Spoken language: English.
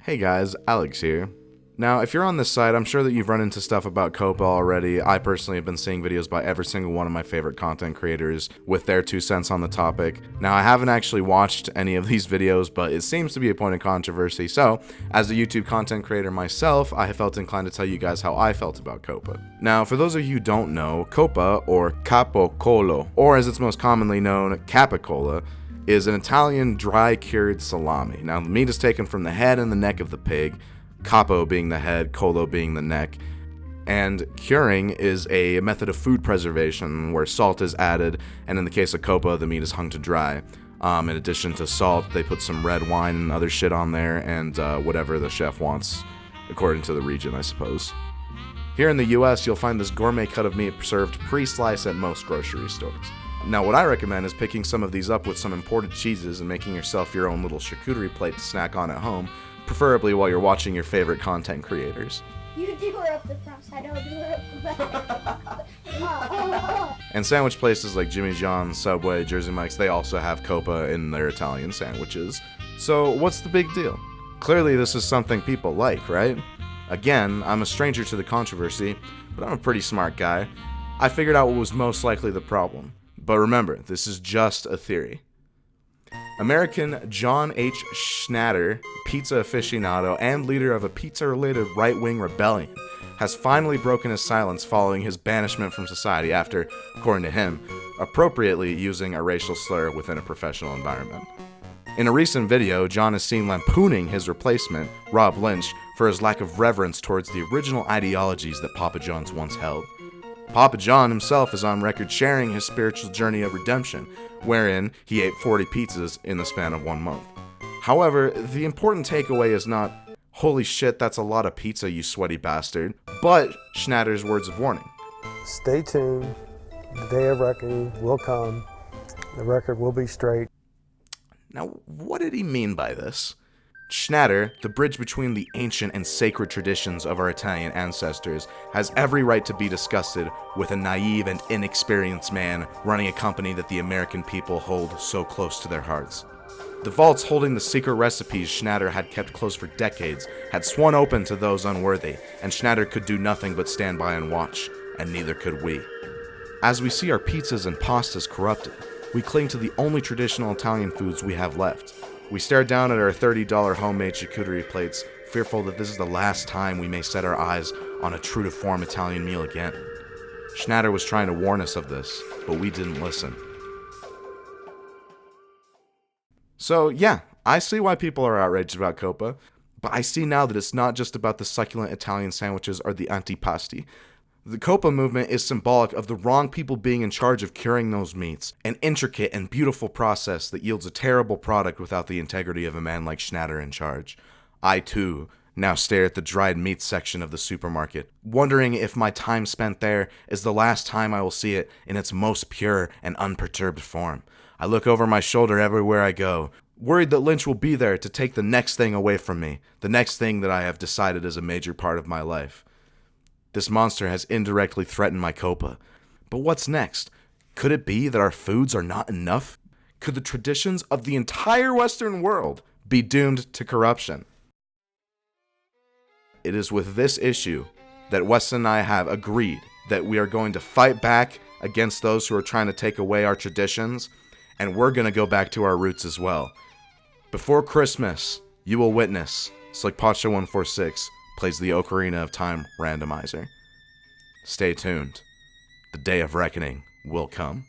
Hey guys, Alex here. Now, if you're on this site, I'm sure that you've run into stuff about COPPA already. I personally have been seeing videos by every single one of my favorite content creators with their 2 cents on the topic. Now, I haven't actually watched any of these videos, but it seems to be a point of controversy, so as a YouTube content creator myself, I have felt inclined to tell you guys how I felt about COPPA. Now, for those of you who don't know, COPPA, or Capocolo, or as it's most commonly known, Capicola, is an Italian dry-cured salami. Now, the meat is taken from the head and the neck of the pig, capo being the head, colo being the neck, and curing is a method of food preservation where salt is added, and in the case of COPPA, the meat is hung to dry. In addition to salt, they put some red wine and other shit on there, and whatever the chef wants, according to the region, I suppose. Here in the US, you'll find this gourmet cut of meat served pre-sliced at most grocery stores. Now, what I recommend is picking some of these up with some imported cheeses and making yourself your own little charcuterie plate to snack on at home, preferably while you're watching your favorite content creators. You do her up the front side, I'll do her up the back. And sandwich places like Jimmy John's, Subway, Jersey Mike's, they also have COPPA in their Italian sandwiches. So what's the big deal? Clearly this is something people like, right? Again, I'm a stranger to the controversy, but I'm a pretty smart guy. I figured out what was most likely the problem. But remember, this is just a theory. American John H. Schnatter, pizza aficionado and leader of a pizza-related right-wing rebellion, has finally broken his silence following his banishment from society after, according to him, appropriately using a racial slur within a professional environment. In a recent video, John is seen lampooning his replacement, Rob Lynch, for his lack of reverence towards the original ideologies that Papa John's once held. Papa John himself is on record sharing his spiritual journey of redemption, wherein he ate 40 pizzas in the span of 1 month. However, the important takeaway is not, "Holy shit, that's a lot of pizza, you sweaty bastard," but Schnatter's words of warning. Stay tuned. The day of reckoning will come. The record will be straight. Now, what did he mean by this? Schnatter, the bridge between the ancient and sacred traditions of our Italian ancestors, has every right to be disgusted with a naive and inexperienced man running a company that the American people hold so close to their hearts. The vaults holding the secret recipes Schnatter had kept closed for decades had swung open to those unworthy, and Schnatter could do nothing but stand by and watch, and neither could we. As we see our pizzas and pastas corrupted, we cling to the only traditional Italian foods we have left. We stare down at our $30 homemade charcuterie plates, fearful that this is the last time we may set our eyes on a true-to-form Italian meal again. Schnatter was trying to warn us of this, but we didn't listen. So yeah, I see why people are outraged about COPPA, but I see now that it's not just about the succulent Italian sandwiches or the antipasti. The COPPA movement is symbolic of the wrong people being in charge of curing those meats, an intricate and beautiful process that yields a terrible product without the integrity of a man like Schnatter in charge. I, too, now stare at the dried meat section of the supermarket, wondering if my time spent there is the last time I will see it in its most pure and unperturbed form. I look over my shoulder everywhere I go, worried that Lynch will be there to take the next thing away from me, the next thing that I have decided is a major part of my life. This monster has indirectly threatened my COPPA. But what's next? Could it be that our foods are not enough? Could the traditions of the entire Western world be doomed to corruption? It is with this issue that Weston and I have agreed that we are going to fight back against those who are trying to take away our traditions, and we're going to go back to our roots as well. Before Christmas, you will witness Slickpacho146 plays the Ocarina of Time randomizer. Stay tuned. The day of reckoning will come.